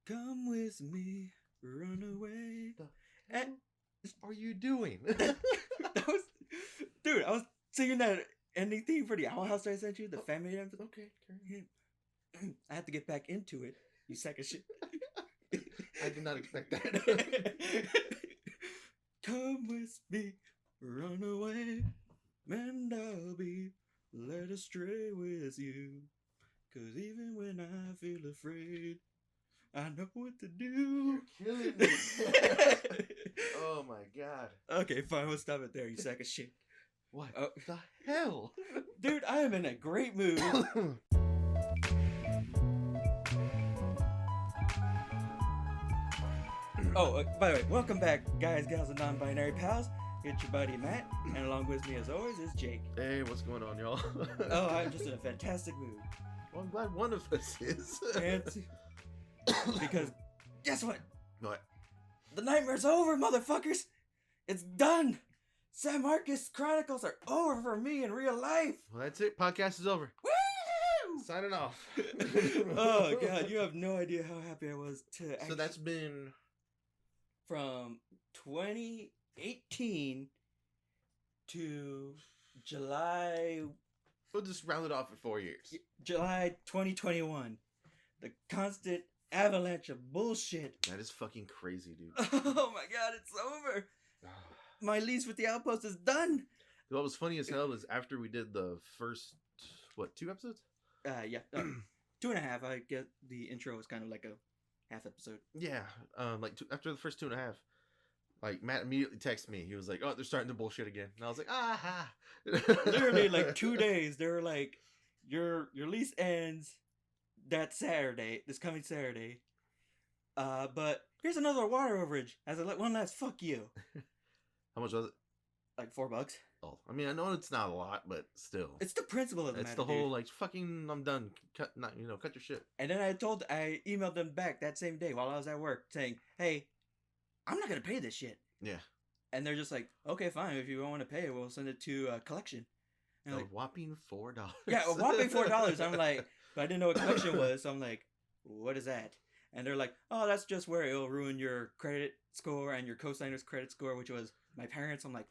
Come with me, run away. The And hell are you doing? that was, dude, I was singing that ending theme for the Owl House I sent you, the family episode. Okay, carry I had to get back into it. You sack of shit. I did not expect that. Come with me, run away, and I'll be led astray with you. 'Cause even when I feel afraid, I know what to do. You're killing me. Oh my god. Okay, fine, we'll stop it there, you sack of shit. What Oh. the hell? Dude, I am in a great mood. Oh, by the way, welcome back, guys, gals, and non-binary pals. It's your buddy Matt, and along with me, as always, is Jake. Hey, what's going on, y'all? Oh, I'm just in a fantastic mood. Well, I'm glad one of us is. Because, guess what? What? The nightmare's over, motherfuckers! It's done! San Marcos Chronicles are over for me in real life! Well, that's it. Podcast is over. Woo! Signing off. Oh, God, you have no idea how happy I was to actually... So that's been... From 2018 to July We'll just round it off at 4 years. July 2021. The constant avalanche of bullshit. That is fucking crazy, dude. Oh my god, it's over. My lease with the Outpost is done. What was funny as hell is after we did the first, 2 episodes? Yeah. 2.5. I get the intro was kind of like a half episode. Yeah. After the first 2.5, like Matt immediately texted me. He was like, "Oh, they're starting to bullshit again." And I was like, "Ah." Literally like 2 days. They were like, your lease ends that Saturday, this coming Saturday. But here's another water overage. As I like one last fuck you. How much was it? Like $4. Oh, I mean, I know it's not a lot, but still, It's the principle of the it's matter, the whole dude. like fucking. I'm done. Cut your shit. And then I emailed them back that same day while I was at work saying, "Hey, I'm not gonna pay this shit." Yeah. And they're just like, "Okay, fine. If you don't want to pay it, we'll send it to collection." And A I'm like, whopping $4. yeah, a whopping $4. I'm like, but I didn't know what collection was, so I'm like, what is that? And they're like, oh, that's just where it'll ruin your credit score and your co-signer's credit score, which was my parents. I'm like,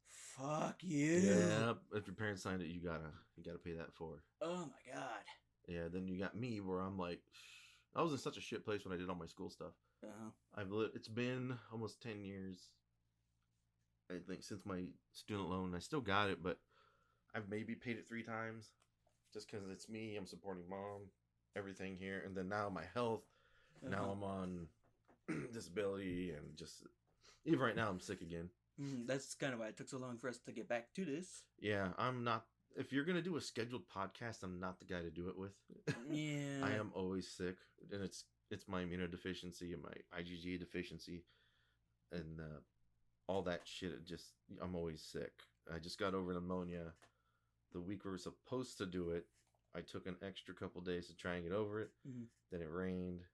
fuck you. Yeah, if your parents signed it, you gotta pay that for. Oh my god. Yeah, then you got me where I'm like, I was in such a shit place when I did all my school stuff. It's been almost 10 years, I think, since my student loan. I still got it, but I've maybe paid it 3 times, just because it's me. I'm supporting mom, everything here, and then now my health. Now I'm on disability, and just even right now I'm sick again. That's kind of why it took so long for us to get back to this. Yeah, I'm not. If you're gonna do a scheduled podcast, I'm not the guy to do it with. Yeah, I am always sick, and it's my immunodeficiency and my IgG deficiency, and all that shit. I'm always sick. I just got over pneumonia. The week we were supposed to do it, I took an extra couple days to try and get over it. Then it rained.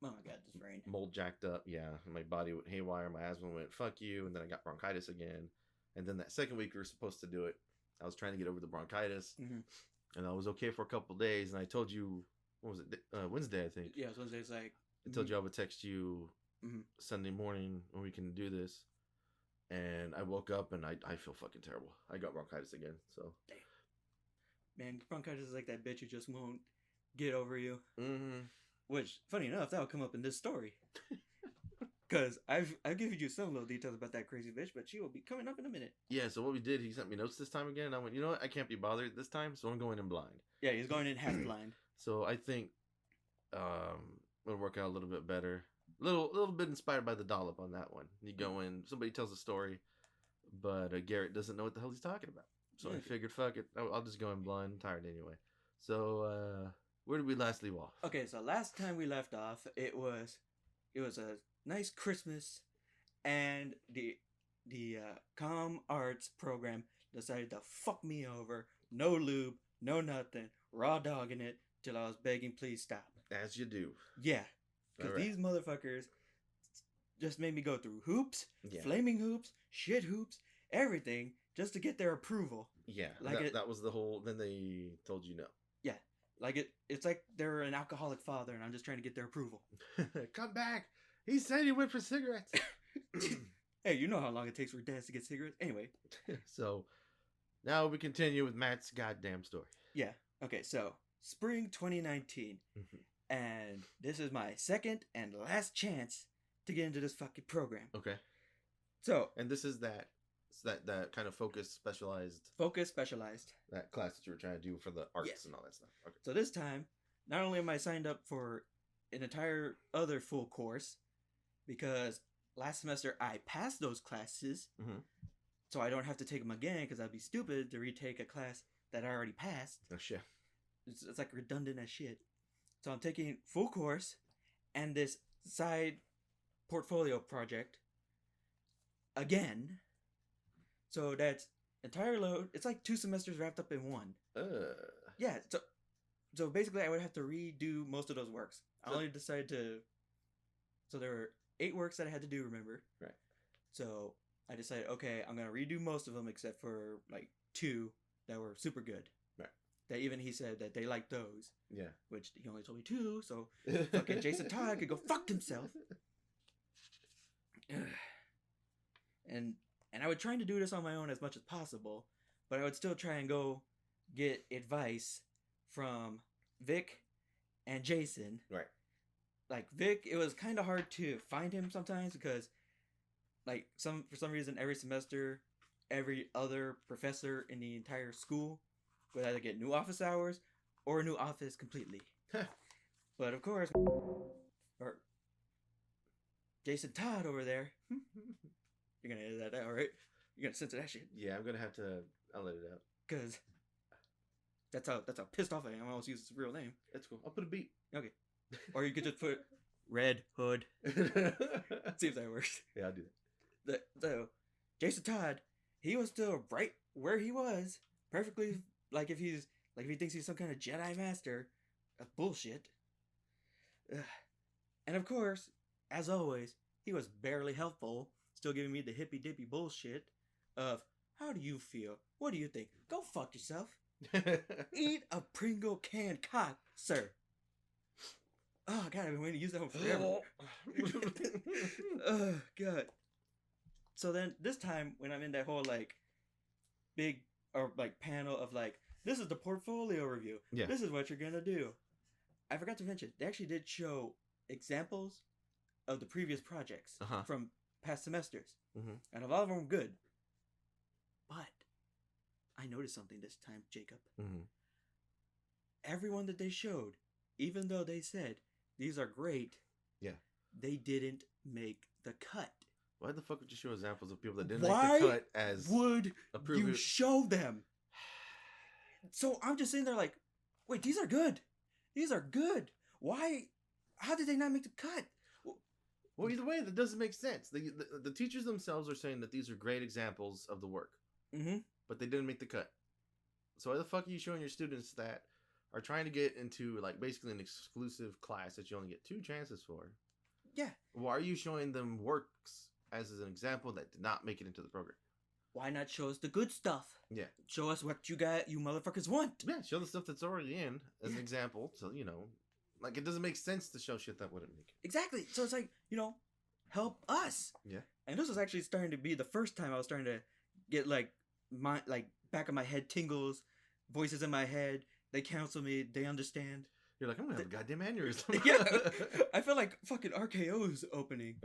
Oh my god, this rain. Mold jacked up, yeah. My body went haywire. My asthma went, fuck you. And then I got bronchitis again. And then that second week we were supposed to do it, I was trying to get over the bronchitis. And I was okay for a couple days. And I told you, what was it? Wednesday, I think. Yeah, it was Wednesday. It's like... I told you I would text you Sunday morning when we can do this. And I woke up and I feel fucking terrible. I got bronchitis again, so. Damn. Man, bronchitis is like that bitch who just won't get over you. Which, funny enough, that'll come up in this story. Because I've given you some little details about that crazy bitch, but she will be coming up in a minute. Yeah, so what we did, he sent me notes this time again, and I went, you know what, I can't be bothered this time, so I'm going in blind. Yeah, he's going in half blind. So I think it'll work out a little bit better. Little bit inspired by the dollop on that one. You go in, somebody tells a story, but Garrett doesn't know what the hell he's talking about. So I figured, fuck it, I'll just go in blind. I'm tired anyway. So where did we last leave off? Okay, so last time we left off, it was a nice Christmas, and the Com Arts program decided to fuck me over. No lube, no nothing, raw dogging it till I was begging, please stop. As you do. Yeah, because these motherfuckers just made me go through hoops, flaming hoops, shit hoops, everything just to get their approval. Yeah, like that was the whole. Then they told you no. Like it's like they're an alcoholic father, and I'm just trying to get their approval. Come back. He said he went for cigarettes. Hey, you know how long it takes for dads to get cigarettes? Anyway. So, now we continue with Matt's goddamn story. Yeah. Okay, so spring 2019. And this is my second and last chance to get into this fucking program. Okay. So. And this is that kind of specialized. That class that you were trying to do for the arts and all that stuff. Okay. So this time, not only am I signed up for an entire other full course, because last semester I passed those classes, so I don't have to take them again, because I'd be stupid to retake a class that I already passed. Oh shit. It's like redundant as shit. So I'm taking full course and this side portfolio project again. So that's entire load. It's like 2 semesters wrapped up in one. Yeah. So basically, I would have to redo most of those works. I only decided to. So there were 8 works that I had to do. Remember? Right. So I decided, okay, I'm gonna redo most of them except for like 2 that were super good. Right. That even he said that they liked those. Yeah. Which he only told me 2, so fucking Jason Todd could go fuck himself. And I would try to do this on my own as much as possible, but I would still try and go get advice from Vic and Jason. Right. Like Vic, it was kind of hard to find him sometimes because, like, for some reason, every semester, every other professor in the entire school would either get new office hours or a new office completely. But of course, or Jason Todd over there. You're gonna edit that out, right? You're gonna censor that shit. Yeah, I'm gonna have to. I'll let it out. Cause that's how pissed off I am. I almost use his real name. That's cool. I'll put a beat. Okay. Or you could just put Red Hood. See if that works. Yeah, I'll do that. So Jason Todd, he was still right where he was, perfectly like if he thinks he's some kind of Jedi master. That's bullshit. And of course, as always, he was barely helpful. Still giving me the hippy dippy bullshit of, how do you feel? What do you think? Go fuck yourself. Eat a Pringle canned cock, sir. Oh god, I've been waiting to use that one forever. Oh god. So then this time when I'm in that whole like big or like panel of like, this is the portfolio review. Yeah. This is what you're gonna do. I forgot to mention, they actually did show examples of the previous projects from past semesters. And a lot of them were good. But I noticed something this time, Jacob. Everyone that they showed, even though they said these are great, they didn't make the cut. Why the fuck would you show examples of people that didn't make the cut as would you show them? So I'm just sitting there like, wait, these are good. These are good. Why? How did they not make the cut? Well, either way, that doesn't make sense. The teachers themselves are saying that these are great examples of the work. But they didn't make the cut. So why the fuck are you showing your students that are trying to get into like basically an exclusive class that you only get 2 chances for? Yeah. Why are you showing them works as an example that did not make it into the program? Why not show us the good stuff? Yeah. Show us what you motherfuckers want. Yeah, show the stuff that's already in as an example. So, like it doesn't make sense to show shit that wouldn't make it. Exactly. So it's like, help us. Yeah. And this was actually starting to be the first time I was starting to get like my back of my head tingles, voices in my head. They counsel me. They understand. You're like, I'm gonna have a goddamn aneurysm. Yeah. I feel like fucking RKO's opening.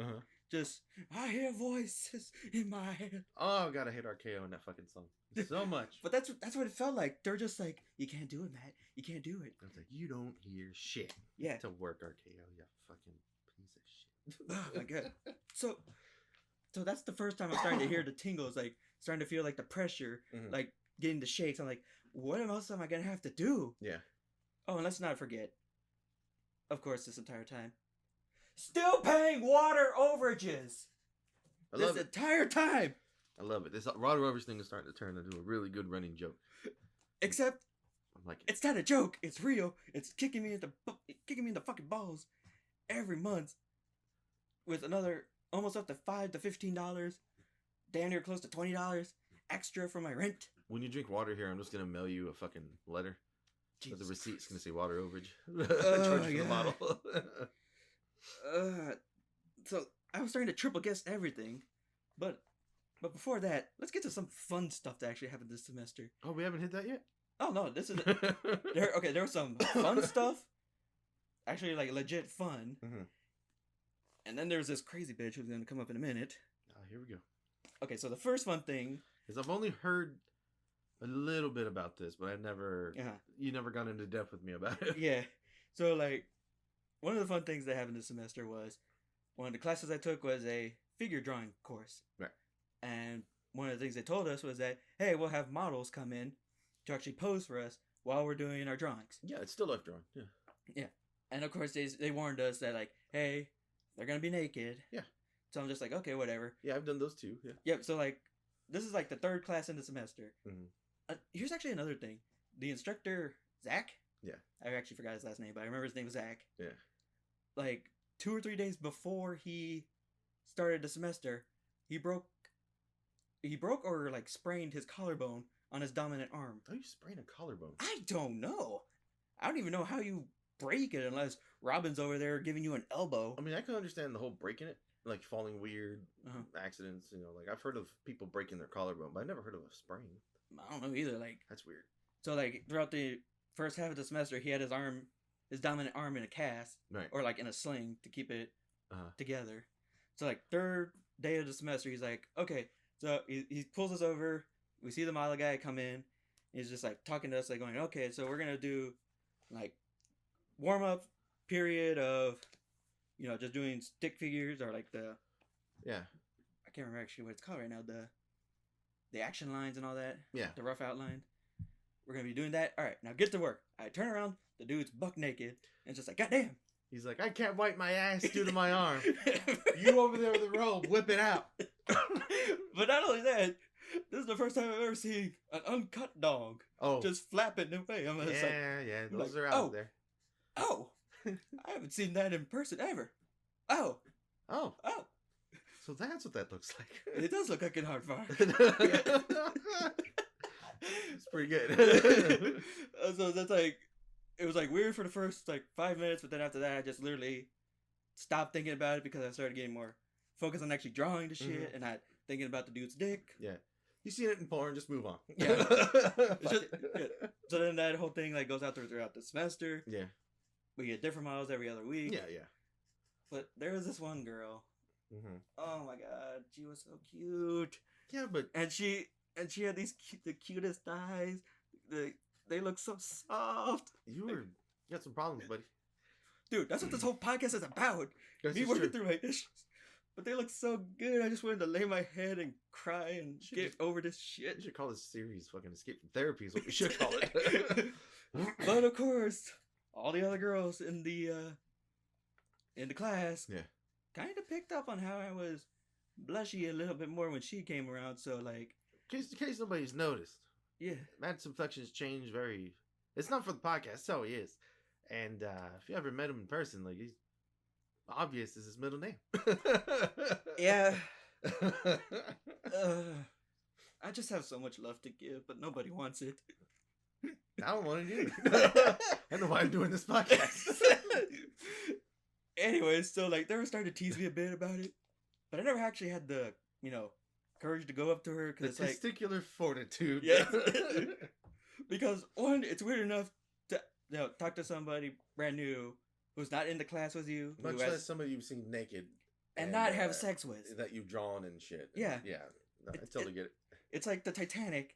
Just, I hear voices in my head. Oh god, I hate RKO in that fucking song so much. But that's what it felt like. They're just like, you can't do it, Matt. You can't do it. I was like, you don't hear shit. Yeah. To work RKO, you fucking piece of shit. Oh my god. So that's the first time I'm starting to hear the tingles, like starting to feel like the pressure, like getting the shakes. I'm like, what else am I gonna have to do? Yeah. Oh, and let's not forget, of course, this entire time, still paying water overages. This entire time. I love it. This water overage thing is starting to turn into a really good running joke. Except, I'm like, it's not a joke. It's real. It's kicking me in the fucking balls every month with another almost up to $5 to $15, damn near close to $20 extra for my rent. When you drink water here, I'm just gonna mail you a fucking letter. But the receipt's going to say water overage. Oh, Charge for the bottle. So I was starting to triple guess everything, but before that, let's get to some fun stuff that actually happened this semester. Oh, we haven't hit that yet? Oh no, this is there was some fun stuff, actually like legit fun, and then there's this crazy bitch who's gonna come up in a minute. Oh, here we go. Okay, so the first fun thing is I've only heard a little bit about this, but you never gone into depth with me about it. Yeah, so like one of the fun things that happened this semester was one of the classes I took was a figure drawing course, right? And one of the things they told us was that, hey, we'll have models come in to actually pose for us while we're doing our drawings. Yeah, it's still life drawing. Yeah. And of course, they warned us that, like, hey, they're going to be naked. Yeah. So I'm just like, okay, whatever. Yeah, I've done those too. Yeah. Yep. So, like, this is like the third class in the semester. Mm-hmm. Here's actually another thing. The instructor, Zach? Yeah. I actually forgot his last name, but I remember his name was Zach. Yeah. Like, 2 or 3 days before he started the semester, he broke or like sprained his collarbone on his dominant arm. How you sprain a collarbone? I don't know. I don't even know how you break it unless Robin's over there giving you an elbow. I mean, I can understand the whole breaking it, like falling weird accidents. You know, like I've heard of people breaking their collarbone, but I've never heard of a sprain. I don't know either. Like that's weird. So like throughout the first half of the semester, he had his dominant arm in a cast, right, or like in a sling to keep it together. So like third day of the semester, he's like, okay. So he pulls us over. We see the model guy come in. He's just like talking to us, like going, okay, so we're gonna do like warm up period of, you know, just doing stick figures or like the I can't remember actually what it's called right now, the action lines and all that. Yeah. The rough outline. We're gonna be doing that. All right, now get to work. I turn around. The dude's buck naked and it's just like, goddamn. He's like, I can't wipe my ass due to my arm. You over there with the robe, whip it out. But not only that, this is the first time I've ever seen an uncut dog just flapping away. I'm just those are out there. Oh, I haven't seen that in person ever. Oh. So that's what that looks like. It does look like an hard fire. It's pretty good. So that's like, it was like weird for the first like 5 minutes, but then after that, I just literally stopped thinking about it because I started getting more focused on actually drawing the shit and not thinking about the dude's dick. Yeah. You see it in porn, just move on. Yeah. So then that whole thing like goes out throughout the semester. Yeah. We get different models every other week. Yeah. But there was this one girl. Mm-hmm. Oh my god, she was so cute. Yeah, but and she had the cutest thighs. They look so soft. You got some problems, buddy. Dude, that's what this whole podcast is about. Me working through my issues. But they look so good. I just wanted to lay my head and cry and get over this shit. You should call this series fucking Escape from Therapy is what we should call it. But of course, all the other girls in the class kind of picked up on how I was blushy a little bit more when she came around. So like, in case nobody's noticed. Yeah. Matt's inflections change very... It's not for the podcast, that's how he is. And if you ever met him in person, like, he's obvious is his middle name. Yeah. I just have so much love to give, but nobody wants it. I don't want it either. I know why I'm doing this podcast. Anyways, so, like, they were starting to tease me a bit about it. But I never actually had the, you know, courage to go up to her because it's like testicular fortitude. Yeah. Because one, it's weird enough to talk to somebody brand new who's not in the class with you, much less somebody you've seen naked and not have sex with, that you've drawn and shit. Yeah, no, I totally get it. It's like the Titanic.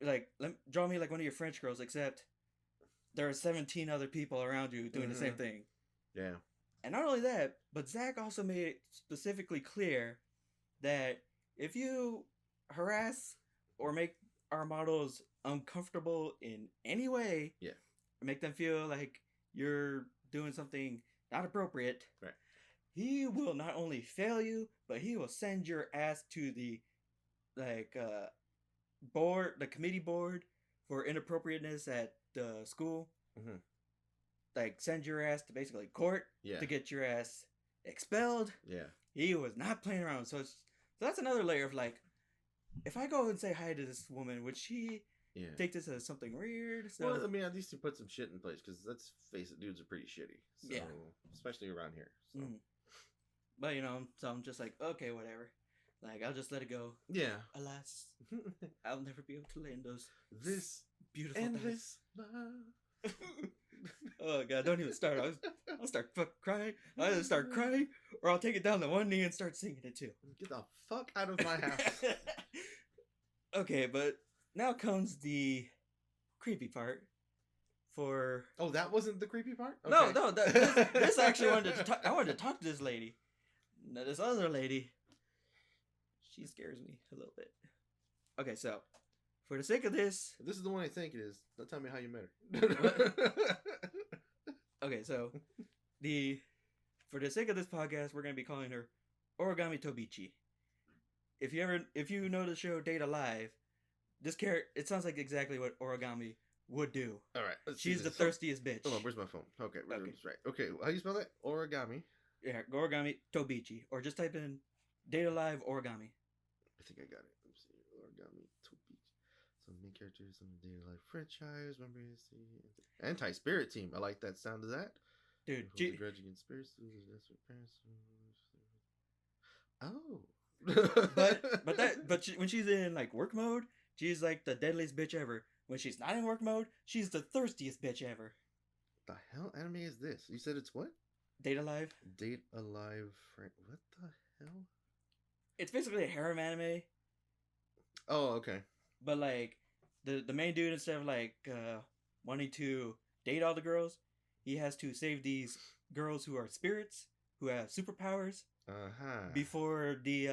Like, draw me like one of your French girls, except there are 17 other people around you doing the same thing. Yeah. And not only that, but Zach also made it specifically clear that if you harass or make our models uncomfortable in any way, make them feel like you're doing something not appropriate, right, he will not only fail you, but he will send your ass to the committee board for inappropriateness at the school. Like, send your ass to basically court to get your ass expelled. Yeah. He was not playing around. So that's another layer of like, if I go and say hi to this woman, would she take this as something weird. So well, I mean, at least you put some shit in place because let's face it, dudes are pretty shitty. So, especially around here. So. But so I'm just like, okay, whatever. Like I'll just let it go. Yeah. Alas, I'll never be able to land those this beautiful endless love. Oh god, don't even start. I'll start crying. I'll either start crying or I'll take it down to one knee and start singing it too. Get the fuck out of my house. Okay, but now comes the creepy part. Oh, that wasn't the creepy part? Okay. No, this actually I wanted to talk to this lady. Now this other lady, she scares me a little bit. Okay, so for the sake of this, if this is the one I think it is, don't tell me how you met her. Okay, so for the sake of this podcast, we're gonna be calling her Origami Tobichi. If you know the show Date Alive, this character, it sounds like exactly what Origami would do. All right, she's the thirstiest bitch. Hold on, where's my phone? Okay, right. Okay, how do you spell that? Origami. Yeah, Origami Tobichi, or just type in Date Alive Origami. I think I got it. Let's see, Origami Tobichi. Some main characters on the Date Alive franchise. Remember, anti-spirit team. I like that sound of that. Dude, grudge against spirits. Oh. but when she's in like work mode, she's like the deadliest bitch ever. When she's not in work mode, she's the thirstiest bitch ever. The hell anime is this? You said it's what? Date Alive. Date Alive. What the hell? It's basically a harem anime. Oh, okay. But like the main dude, instead of like wanting to date all the girls, he has to save these girls who are spirits who have superpowers. Before he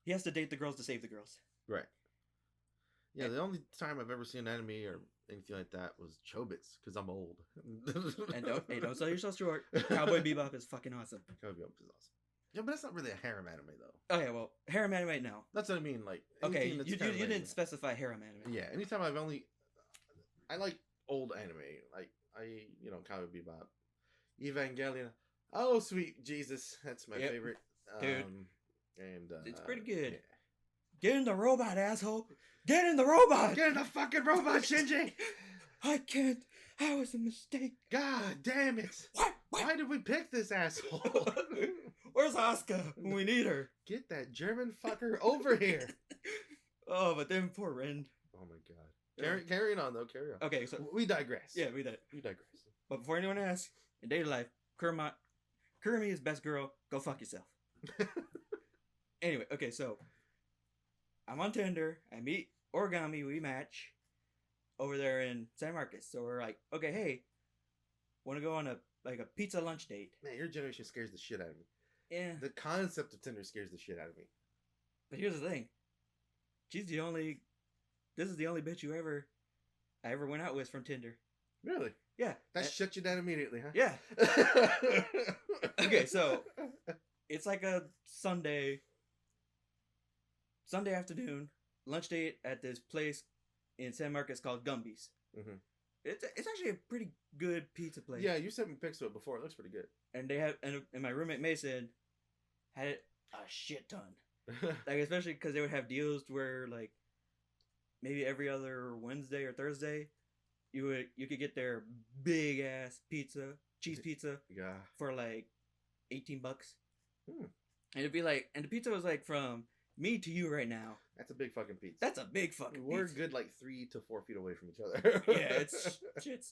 has to date the girls to save the girls. Right. Yeah, the only time I've ever seen anime or anything like that was Chobits, because I'm old. And don't sell yourself short. Cowboy Bebop is fucking awesome. Cowboy Bebop is awesome. Yeah, but that's not really a harem anime, though. Oh yeah, well, harem anime, no. That's what I mean, like... Okay, you didn't specify harem anime. Yeah, anytime I like old anime. Like, Cowboy Bebop. Evangelion. Oh, sweet Jesus. That's my favorite. Dude. And it's pretty good. Yeah. Get in the robot, asshole. Get in the robot. Get in the fucking robot, Shinji. I can't. That was a mistake. God damn it. What? Why did we pick this asshole? Where's Asuka when we need her? Get that German fucker over here. Oh, but then poor Ren. Oh my god. Carrying on though. Carry on. Okay, so we digress. Yeah, we digress. But before anyone asks, in Date Life, Kurumi is best girl. Go fuck yourself. Anyway, okay, so I'm on Tinder. I meet Origami. We match over there in San Marcos. So we're like, okay, hey, want to go on a pizza lunch date? Man, your generation scares the shit out of me. Yeah. The concept of Tinder scares the shit out of me. But here's the thing. This is the only bitch I ever went out with from Tinder. Really? Yeah. That shut you down immediately, huh? Yeah. Okay, so it's like a Sunday afternoon lunch date at this place in San Marcos called Gumby's. Mm-hmm. It's actually a pretty good pizza place. Yeah, you sent me pics of it before. It looks pretty good. And they have, and my roommate Mason had it a shit ton. Like, especially because they would have deals where like maybe every other Wednesday or Thursday you could get their big ass cheese pizza, for like $18. And it'd be like, and the pizza was like from me to you right now. That's a big fucking pizza. That's a big fucking pizza. We're good like 3 to 4 feet away from each other. Yeah, it's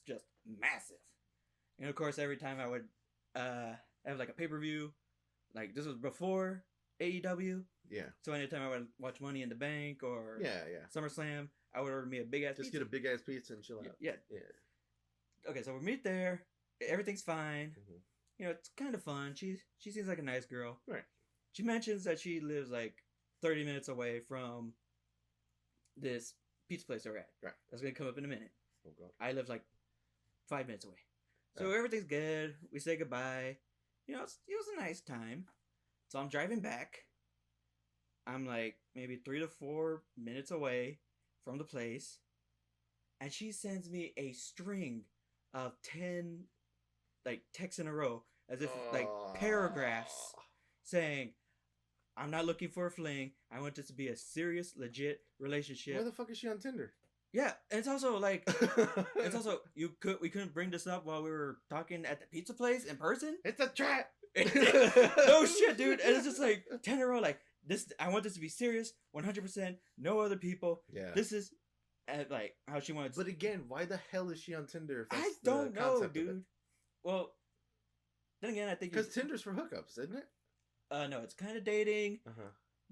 just massive. And of course, every time I would have like a pay-per-view, like this was before AEW. Yeah. So anytime I would watch Money in the Bank or SummerSlam, I would order me a big ass pizza. Just get a big ass pizza and chill out. Yeah. Okay, so we meet there. Everything's fine. Mm-hmm. It's kind of fun. She seems like a nice girl. Right. She mentions that she lives like 30 minutes away from this pizza place we're at. Right. That's gonna come up in a minute. Oh god. I live like 5 minutes away. So everything's good. We say goodbye. It was a nice time. So I'm driving back. I'm like maybe 3 to 4 minutes away from the place. And she sends me a string of 10 like texts in a row, as if like paragraphs saying, I'm not looking for a fling. I want this to be a serious, legit relationship. Where the fuck is she on Tinder? Yeah, and it's also like we couldn't bring this up while we were talking at the pizza place in person. It's a trap. No shit, dude. And it's just like 10 in a row, like this. I want this to be serious, 100%. No other people. Yeah. This is like how she wants. But again, why the hell is she on Tinder? If that's I don't know, dude. It? Well, then again, I think because Tinder's for hookups, isn't it? No, it's kind of dating,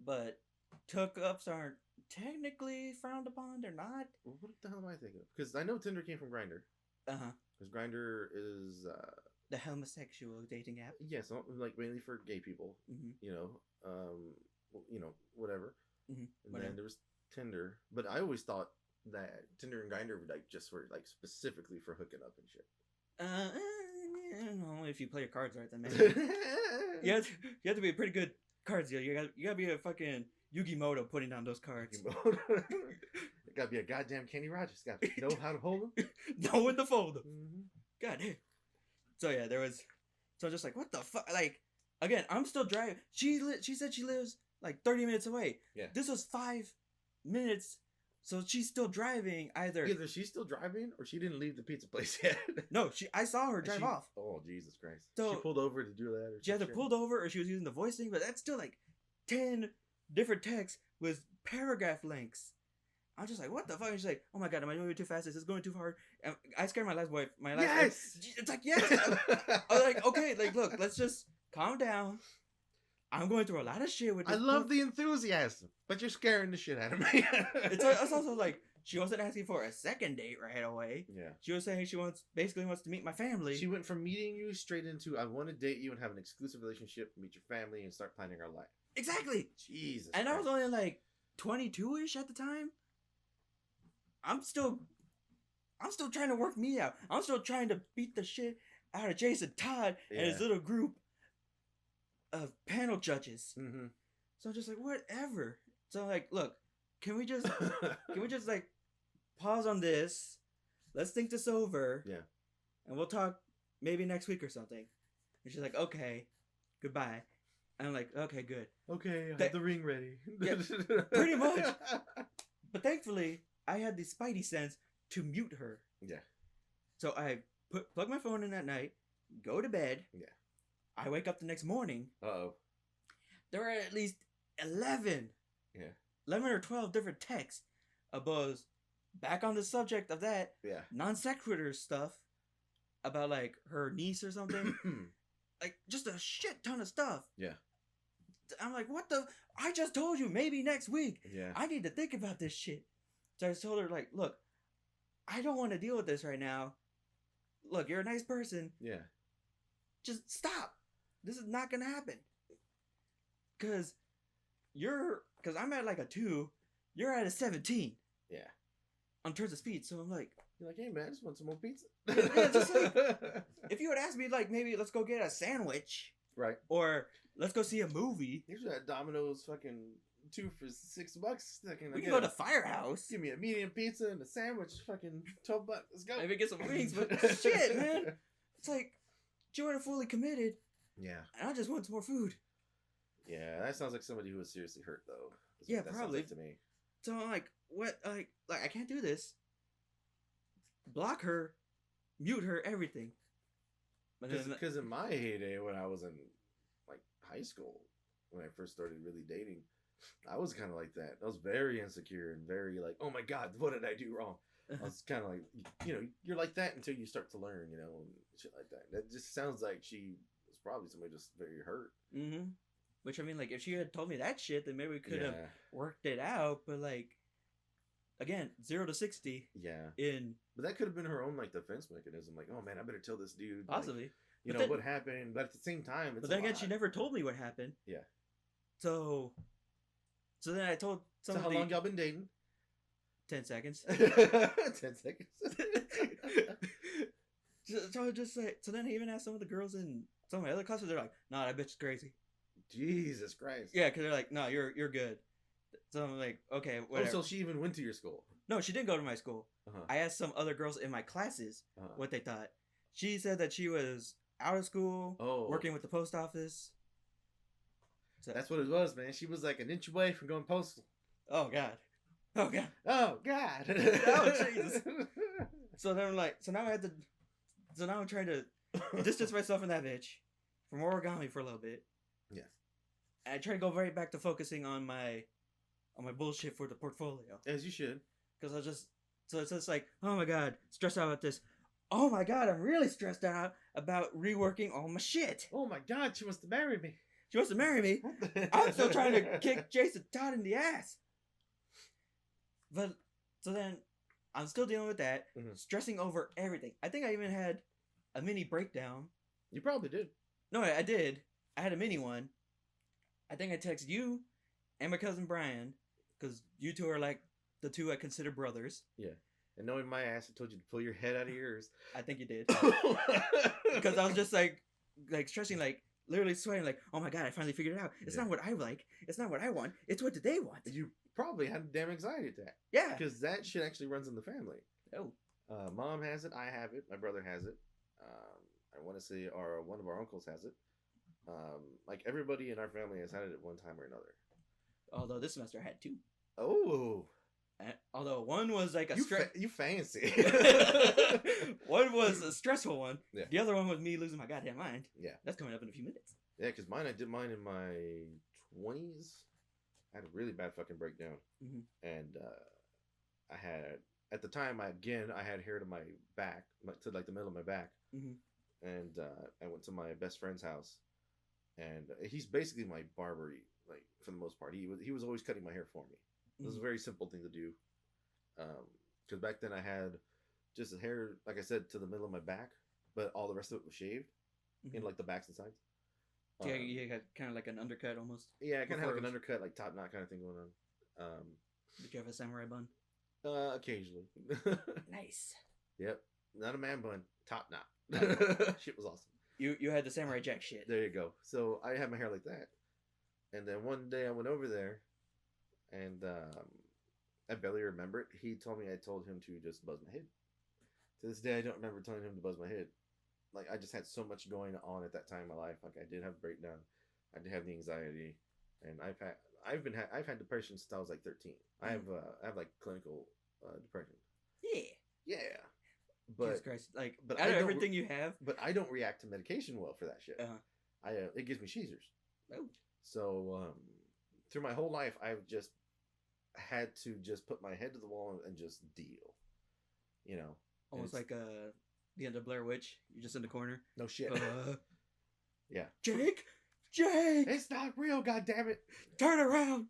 but hookups aren't technically frowned upon. They're not. Well, what the hell am I thinking? Because I know Tinder came from Grindr. Because Grindr is the homosexual dating app. Yeah, so like mainly for gay people. You know, whatever. And then there was Tinder, but I always thought that Tinder and Grindr were like just were like specifically for hooking up and shit. Only if you play your cards right, then maybe. you have to be a pretty good cards dealer. You gotta be a fucking Yu-Gi-Moto putting down those cards. You gotta be a goddamn Kenny Rogers. Gotta know how to hold them. Know when to fold them. God damn. So yeah, there was. So just like, what the fuck? Like, again, I'm still driving. She said she lives like 30 minutes away. Yeah. This was 5 minutes. So she's still driving. Either she's still driving or she didn't leave the pizza place yet. No, I saw her drive off. Oh, Jesus Christ. So she pulled over to do that. Or she either pulled over or she was using the voice thing, but that's still like 10 different texts with paragraph lengths. I'm just like, what the fuck? And she's like, oh my god, am I moving too fast? Is this going too hard? And I scared my last wife. Yes! It's like, yes! I was like, okay, like, look, let's just calm down. I'm going through a lot of shit with this. I love the enthusiasm, but you're scaring the shit out of me. It's also like, she wasn't asking for a second date right away. Yeah. She was saying she basically wants to meet my family. She went from meeting you straight into, I want to date you and have an exclusive relationship, meet your family, and start planning our life. Exactly. Jesus And Christ. I was only like 22-ish at the time. I'm still trying to work me out. I'm still trying to beat the shit out of Jason Todd and his little group of panel judges. So I'm just like, whatever. So I'm like, look, can we just like pause on this? Let's think this over. Yeah. And we'll talk maybe next week or something. And she's like, okay, goodbye. And I'm like, okay, good. Okay, I have the ring ready. Yeah, pretty much. But thankfully, I had the spidey sense to mute her. Yeah. So I plug my phone in that night, go to bed. Yeah. I wake up the next morning. Uh-oh. There are at least 11 or 12 different texts about back on the subject of that non sequitur stuff about like her niece or something. Like just a shit ton of stuff. Yeah. I'm like, what the? I just told you maybe next week. Yeah. I need to think about this shit. So I told her like, look, I don't want to deal with this right now. Look, you're a nice person. Yeah. Just stop. This is not gonna happen. Cause I'm at like a 2, you're at a 17. Yeah. On terms of speed, so I'm like, you're like, hey man, I just want some more pizza. Yeah, just like, if you would ask me like maybe let's go get a sandwich, right? Or let's go see a movie. Here's that Domino's fucking 2 for $6. We can go to Firehouse. Give me a medium pizza and a sandwich, fucking $12. Let's go. Maybe get some wings, but shit, man, it's like you weren't fully committed. Yeah. And I just want some more food. Yeah, that sounds like somebody who was seriously hurt, though. Yeah, probably. Like to me. So I'm like, what? Like I can't do this. Block her, mute her, everything. Because in my heyday, when I was in like high school, when I first started really dating, I was kind of like that. I was very insecure and very like, oh my god, what did I do wrong? I was kind of like, you're like that until you start to learn, and shit like that. That just sounds like she was probably somebody just very hurt. Mm-hmm. Which, I mean, like, if she had told me that shit, then maybe we could have worked it out. But, like, again, 0 to 60. Yeah. But that could have been her own, like, defense mechanism. Like, oh, man, I better tell this dude. Possibly. Like, what happened. But at the same time, it's But then again, she never told me what happened. Yeah. So then I told somebody. So how long y'all been dating? 10 seconds. 10 seconds. So then I even asked some of the girls in some of my other classes. They're like, "Nah, that bitch is crazy." Jesus Christ. Yeah, because they're like, "No, you're good." So I'm like, "Okay, whatever." Oh, so she even went to your school? No, she didn't go to my school. I asked some other girls in my classes what they thought. She said that she was out of school, working with the post office. So that's what it was, man. She was like an inch away from going postal. Oh God. Oh god. Oh God. Oh Jesus. So then I'm like, so now I'm trying to distance myself from that bitch, from origami for a little bit. Yes. And I try to go right back to focusing on my bullshit for the portfolio. As you should. Because it's just like, oh my god, stressed out about this. Oh my god, I'm really stressed out about reworking all my shit. Oh my God, she wants to marry me. She wants to marry me. I'm still trying to kick Jason Todd in the ass. But so then I'm still dealing with that, stressing over everything. I think I even had a mini breakdown. You probably did. No, I did. I had a mini one. I think I texted you and my cousin Brian, because you two are like the two I consider brothers. Yeah. And knowing my ass, I told you to pull your head out of yours. I think you did. Because I was just like stressing, like literally sweating, like, oh my god, I finally figured it out. It's not what I like. It's not what I want. It's what they want. You probably had a damn anxiety attack. Yeah. Because that shit actually runs in the family. Oh. Mom has it. I have it. My brother has it. I want to say one of our uncles has it. Like everybody in our family has had it at one time or another. Although this semester I had two. Oh. Although one was like you fancy. One was a stressful one. Yeah. The other one was me losing my goddamn mind. Yeah. That's coming up in a few minutes. Yeah, because I did mine in my 20s. I had a really bad fucking breakdown. And I had, at the time, I had hair to my back, to like the middle of my back. And I went to my best friend's house. And he's basically my barber, like, for the most part. He was always cutting my hair for me. It was a very simple thing to do. Because back then I had just hair, like I said, to the middle of my back, but all the rest of it was shaved in like the backs and sides. Yeah, you had kind of like an undercut almost. Yeah, I kind of had like an undercut, like top knot kind of thing going on. Did you have a samurai bun? Occasionally. Nice. Yep, not a man bun, top knot. Shit was awesome. You had the samurai jack shit. There you go. So I had my hair like that, and then one day I went over there. And I barely remember it. He told me I told him to just buzz my head. To this day, I don't remember telling him to buzz my head. Like, I just had so much going on at that time in my life. Like, I did have a breakdown. I did have the anxiety, and I've had depression since I was like 13. I have like clinical depression. Yeah. But Jesus Christ, like, but out of everything you have, but I don't react to medication well for that shit. It gives me seizures. Oh. So through my whole life, I've just had to just put my head to the wall and just deal, you know. Almost like the end of Blair Witch. You're just in the corner. No shit. Yeah. Jake, it's not real. God damn it! Turn around.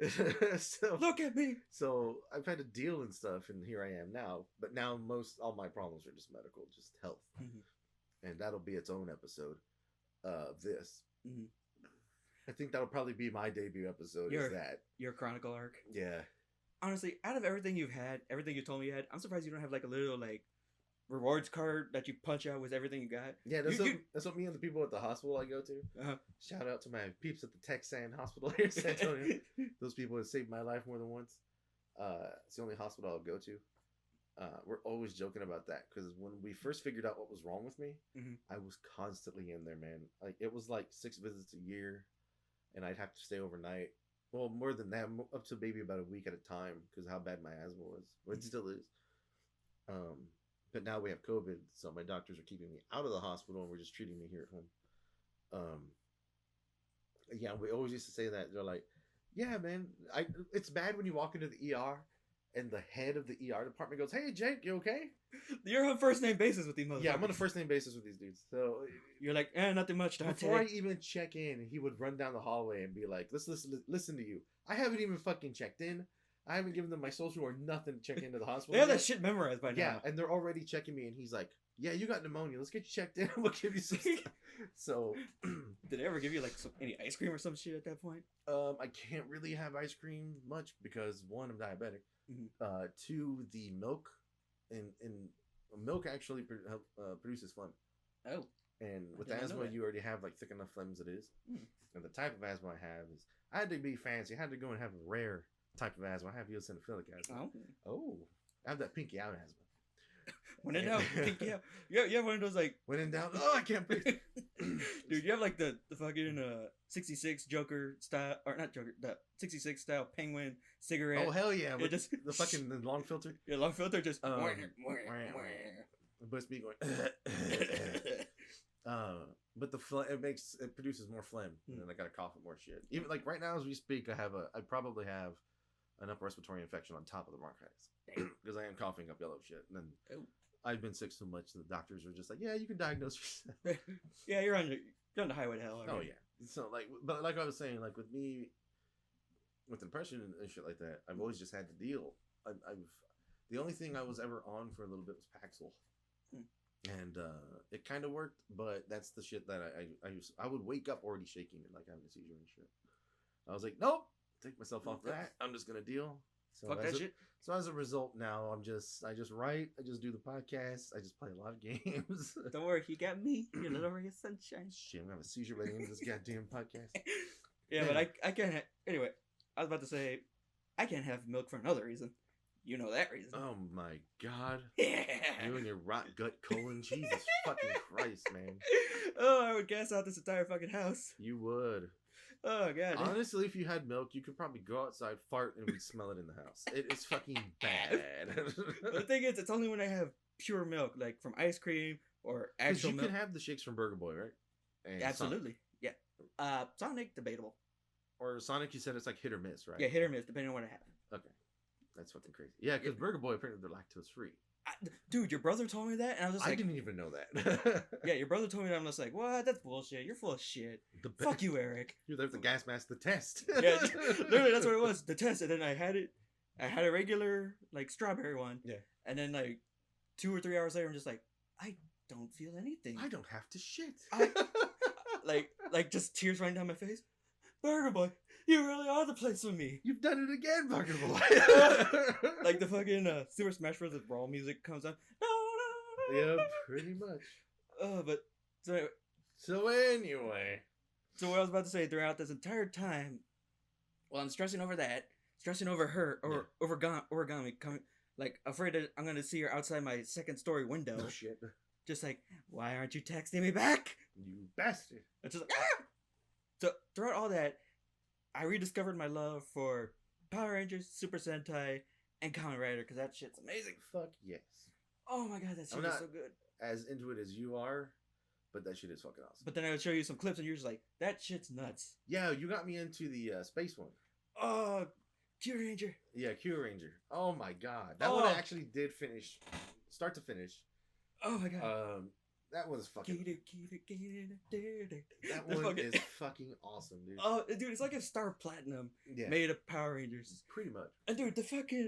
So look at me. So I've had to deal and stuff, and here I am now. But now all my problems are just medical, just health, and that'll be its own episode of this. I think that'll probably be my debut episode. Your Chronicle arc? Yeah. Honestly, out of everything you've had, everything you told me you had, I'm surprised you don't have like a little like rewards card that you punch out with everything you got. Yeah, that's what me and the people at the hospital I go to. Shout out to my peeps at the Texan Hospital here in San Antonio. Those people have saved my life more than once. It's the only hospital I'll go to. We're always joking about that because when we first figured out what was wrong with me, I was constantly in there, man. Like it was like 6 visits a year. And I'd have to stay overnight. Well, more than that, up to maybe about a week at a time because how bad my asthma was. Well, it still is. But now we have COVID, so my doctors are keeping me out of the hospital and we're just treating me here at home. Yeah, we always used to say that. They're like, yeah, man, it's bad when you walk into the ER and the head of the ER department goes, hey, Jake, you okay? You're on first name basis with these motherfuckers. Yeah, I'm on a first name basis with these dudes. So you're like, nothing much. Before I even check in, he would run down the hallway and be like, let's listen to you. I haven't even fucking checked in. I haven't given them my social or nothing to check into the hospital. They have that shit memorized by now. Yeah, and they're already checking me, and he's like, yeah, you got pneumonia. Let's get you checked in. We'll give you some stuff. So, did they ever give you like any ice cream or some shit at that point? I can't really have ice cream much because one, I'm diabetic. Two, the milk and milk actually produces phlegm. Oh. And with asthma, you already have like thick enough phlegm as it is. And the type of asthma I have is, I had to be fancy. I had to go and have a rare type of asthma. I have eosinophilic asthma. Oh. I have that pinky out asthma. When in doubt, pinky up. You have one of those like. When in doubt, oh, I can't breathe. Dude, you have like the fucking 66 Joker style, or not Joker, the 66 style penguin cigarette. Oh hell yeah! With just the fucking long filter. Yeah, long filter just. But me going. But it produces more phlegm, and then I gotta cough and more shit. Even like right now as we speak, I probably have an upper respiratory infection on top of the bronchitis because I am coughing up yellow shit. And then I've been sick so much the doctors are just like, yeah, you can diagnose yourself. Yeah, you're on the highway to hell. Oh yeah. So like, but like I was saying, like with me, with depression and shit like that, I've always just had to deal. The only thing I was ever on for a little bit was Paxil. And it kind of worked, but that's the shit that I would wake up already shaking and like having a seizure and shit. I was like, nope, take myself off that. I'm just gonna deal. So fuck that shit. So as a result, now I just write, I just do the podcast, I just play a lot of games. Don't worry, you got me. Your little ray of sunshine. Shit, I'm gonna have a seizure by the end of this goddamn podcast. Yeah, but I can't. Anyway, I was about to say, I can't have milk for another reason. You know that reason. Oh my god. Yeah. You and your rot gut colon. Jesus fucking Christ, man. Oh, I would gas out this entire fucking house. You would. Oh god. Honestly, if you had milk, you could probably go outside, fart, and we'd smell it in the house. It is fucking bad. But the thing is, it's only when I have pure milk, like from ice cream or actual milk. You can have the shakes from Burger Boy, right? And absolutely. Sonic. Yeah. Sonic, debatable. Or Sonic, you said it's like hit or miss, right? Yeah, hit or miss, depending on what I have. Okay. That's fucking crazy. Yeah, because Burger Boy, apparently they're lactose free. Dude, your brother told me that, and I was just like... I didn't even know that. Yeah, your brother told me that, I'm just like, what? That's bullshit. You're full of shit. Fuck you, Eric. You're there with the gas mask, the test. Yeah, literally, that's what it was. The test, and then I had a regular, like, strawberry one. Yeah. And then, like, 2 or 3 hours later, I'm just like, I don't feel anything. I don't have to shit. Like, just tears running down my face. Burger Boy, you really are the place for me. You've done it again, Burger Boy. Like the fucking Super Smash Bros. Brawl music comes on. Yeah, pretty much. But so anyway. So what I was about to say, throughout this entire time, well, I'm stressing over that, stressing over her, or over origami, coming, like afraid that I'm gonna see her outside my second story window. Oh shit. Just like, why aren't you texting me back? You bastard. It's just like, ah! So throughout all that, I rediscovered my love for Power Rangers, Super Sentai, and Kamen Rider because that shit's amazing. Fuck yes. Oh my god, that shit is so good. As into it as you are, but that shit is fucking awesome. But then I would show you some clips and you're just like, that shit's nuts. Yeah, you got me into the space one. Oh, Q Ranger. Yeah, Q Ranger. Oh my god. That one I actually did finish, start to finish. Oh my god. That was fucking... That one is fucking awesome, dude. Oh, dude, it's like a Star Platinum made of Power Rangers. Pretty much. And dude,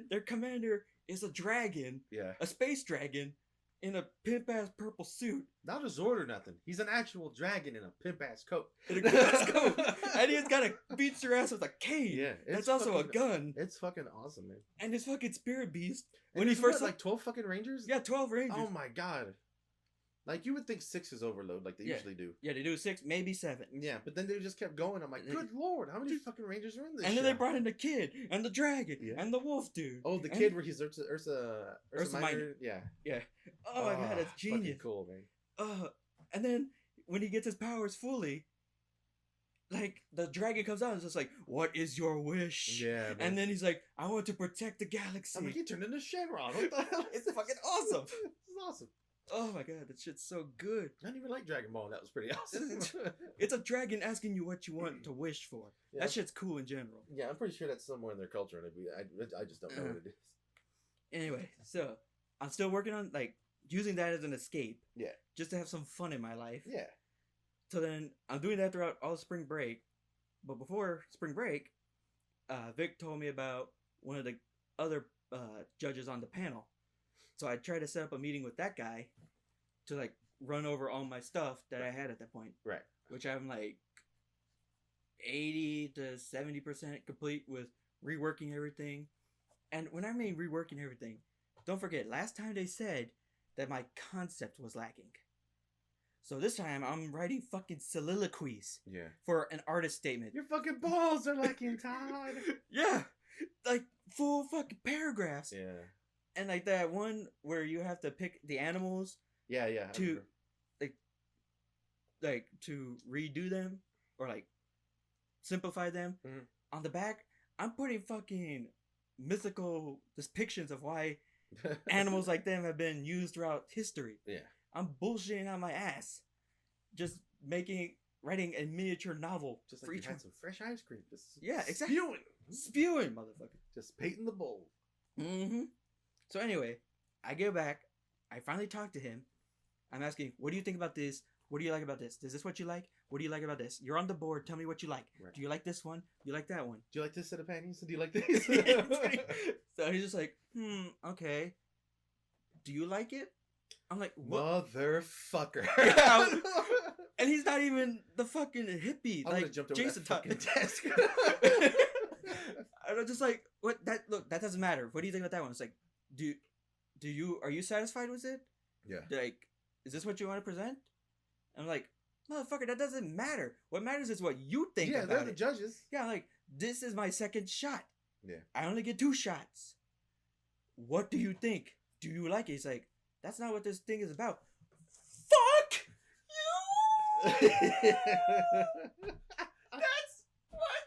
their commander is a dragon. Yeah. A space dragon in a pimp-ass purple suit. Not a Zord or nothing. He's an actual dragon in a pimp-ass coat. In a pimp-ass coat. And he's got to beat your ass with a cane. Yeah. That's also a gun. It's fucking awesome, man. And his fucking spirit beast. When he first... like 12 fucking Rangers? Yeah, 12 Rangers. Oh my god. Like, you would think 6 is overload, like they usually do. Yeah, they do 6, maybe 7. Yeah, but then they just kept going. I'm like, good lord, how many fucking Rangers are in this And then they brought in the kid, and the dragon, and the wolf dude. Oh, the kid where he's Ursa Minor. Yeah. Yeah. Oh my god, that's genius. Cool, man. And then, when he gets his powers fully, like, the dragon comes out and is just like, what is your wish? Yeah, man. And then he's like, I want to protect the galaxy. I'm like, he turned into Shenron. What the hell? It's fucking awesome. It's awesome. Oh my god, that shit's so good. I didn't even like Dragon Ball. That was pretty awesome. It's a dragon asking you what you want to wish for. Yeah. That shit's cool in general. Yeah, I'm pretty sure that's somewhere in their culture, and I just don't know what it is. Anyway, so I'm still working on like using that as an escape. Yeah. Just to have some fun in my life. Yeah. So then I'm doing that throughout all spring break. But before spring break, Vic told me about one of the other judges on the panel. So I tried to set up a meeting with that guy to like run over all my stuff that I had at that point. Right. Which I'm like 80 to 70% complete with reworking everything. And when I mean reworking everything, don't forget, last time they said that my concept was lacking. So this time I'm writing fucking soliloquies. Yeah. For an artist statement. Your fucking balls are lacking, Todd. Yeah. Like full fucking paragraphs. Yeah. And like that one where you have to pick the animals Yeah, I to remember. like to redo them or like simplify them. Mhm. On the back, I'm putting fucking mythical depictions of why animals like them have been used throughout history. Yeah. I'm bullshitting on my ass. Just writing a miniature novel Just for like you each had one. some fresh ice cream. Just Yeah, exactly. Spewing, motherfucker. Just painting the bowl. Mm-hmm. So anyway, I go back. I finally talk to him. I'm asking, what do you think about this? What do you like about this? Is this what you like? What do you like about this? You're on the board. Tell me what you like. Right. Do you like this one? Do you like that one? Do you like this set of panties? Do you like this? So he's just like, okay. Do you like it? I'm like, what? Motherfucker. Yeah, and he's not even the fucking hippie. I would Like have jumped over Jason that fucking desk. I'm just like, what? That doesn't matter. What do you think about that one? It's like, are you satisfied with it? Yeah. Like, is this what you want to present? I'm like, motherfucker, that doesn't matter. What matters is what you think Yeah, about they're the it. judges. Yeah, like, this is my second shot. Yeah. I only get 2 shots. What do you think? Do you like it? He's like, that's not what this thing is about. Fuck you! That's what?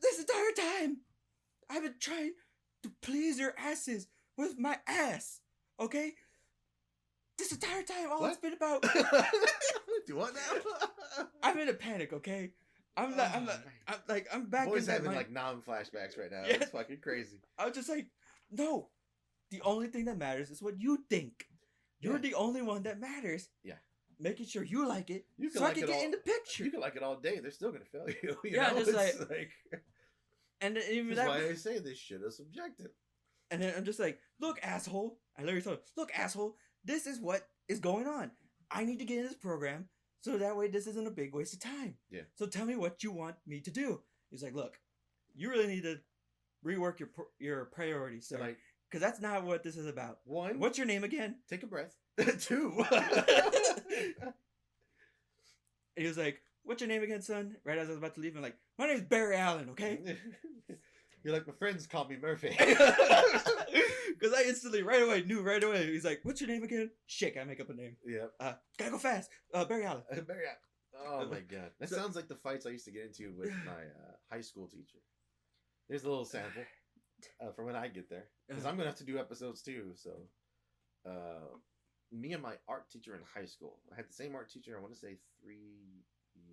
This entire time, I've been trying to please your asses with my ass. Okay? This entire time, all What? it's been about. Do what now? I'm in a panic. Okay? I'm back Boys in that having mind. like non-flashbacks right now. Yeah. It's fucking crazy. I was just like, no. The only thing that matters is what you think. You're Yeah. the only one that matters. Yeah. Making sure you like it, You can so like I can it get all- in the picture. You can like it all day. They're still gonna fail you. You Yeah, know? just It's like- And then even that's that, why I say this shit is subjective. and then I'm just like, look, asshole. I literally told him, look, asshole. This is what is going on. I need to get in this program so that way this isn't a big waste of time. Yeah. So tell me what you want me to do. He's like, look, you really need to rework your priorities, sir. Like, Because that's not what this is about. one, What's your name again? take a breath. Two. And he was like, what's your name again, son? Right as I was about to leave, I'm like, my name's Barry Allen, okay? You're like, my friends call me Murphy. Because I instantly, knew right away. He's like, what's your name again? Shit, I make up a name. Yep. Gotta go fast. Barry Allen. Barry Allen. Oh my god. That So- sounds like the fights I used to get into with my high school teacher. There's a little sample for when I get there. Because I'm going to have to do episodes too. So, me and my art teacher in high school. I had the same art teacher, I want to say 3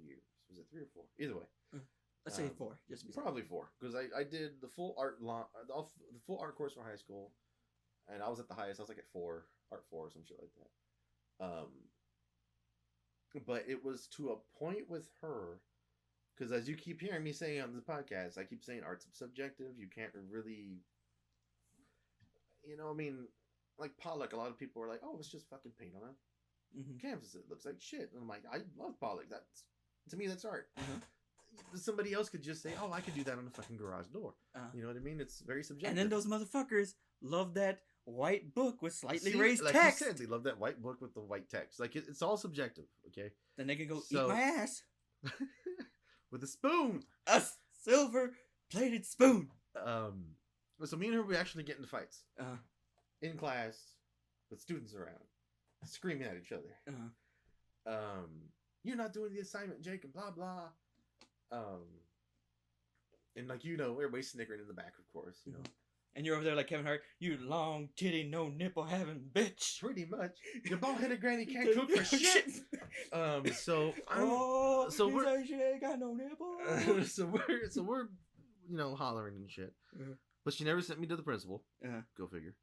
years. Was it 3 or 4? Either way. Let's say 4. Just to be safe. Probably 4. Because I did the full art the full art course for high school. And I was at the highest. I was like at 4. Art 4 or some shit like that. But it was to a point with her, because as you keep hearing me saying on the podcast, I keep saying art's subjective. You can't really, I mean, like Pollock, a lot of people are like, oh, it's just fucking paint on a canvas. It looks like shit. And I'm like, I love Pollock. To me, that's art. Somebody else could just say, oh, I could do that on a fucking garage door. You know what I mean? It's very subjective. And then those motherfuckers love that white book with slightly See, raised like text. you said, they love that white book with the white text. Like, it's all subjective, okay? Then they can go So- eat my ass. With a spoon. A silver-plated spoon. So me and her, we actually get into fights. Uh-huh. In class, with students around, screaming at each other. Uh-huh. You're not doing the assignment, Jake, and blah, blah. And like, everybody's snickering in the back, of course, And you're over there like Kevin Hart, you long titty, no nipple having bitch. Pretty much. Your bald-headed granny can't cook for shit. So we're she ain't got no nipple. so we're hollering and shit. But she never sent me to the principal. Go figure.